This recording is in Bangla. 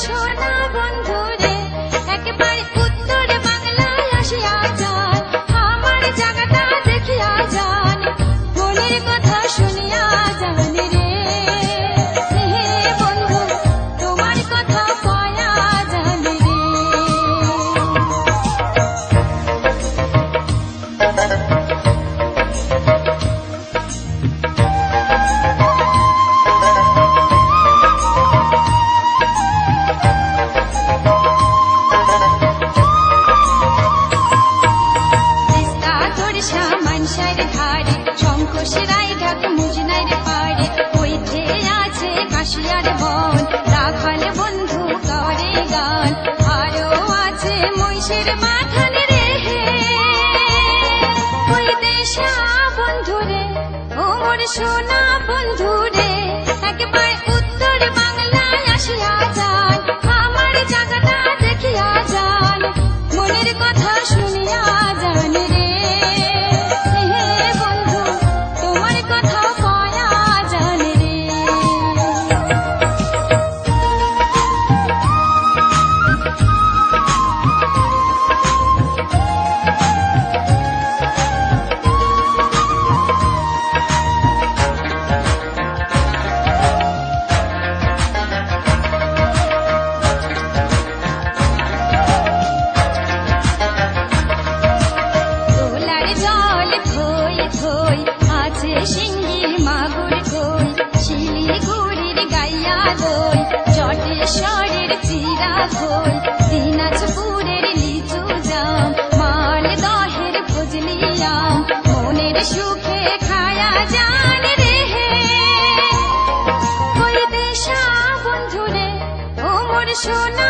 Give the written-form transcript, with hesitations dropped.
সোনা বন্ধু রে একবার উত্তর বাংলায় আসিয়া যান আমার জায়গাটা দেখিয়া যান মনের কথা শুনিয়া যান রে হে বন্ধু তোমার কথা কয়া যান রে মানসার ধারে শঙ্কশিরাই ঢাক মুজনার পাড়ে ওইঠে আছে কাশিয়ার বন রাখাল বন্ধু করে গান আরো আছে মহিষের মাথান রে ওই দেশা বন্ধু রে ও মোর সোনা বন্ধু রে একবার উত্তর বাংলায় আসিয়া যান আমার জায়গাটা দেখিয়া যান মনের কথা শুনিয়া যান রে শিঙ্গি মাগুর কই শিলিগুড়ির গাইয়া দই জটেশ্বরের চিরা খই দিনাজপুরের লিচু জাম মালদহের ফজলি আম মনের সুখে খায়া জান রে ওই দেশা বন্ধু রে ও মোর সোনা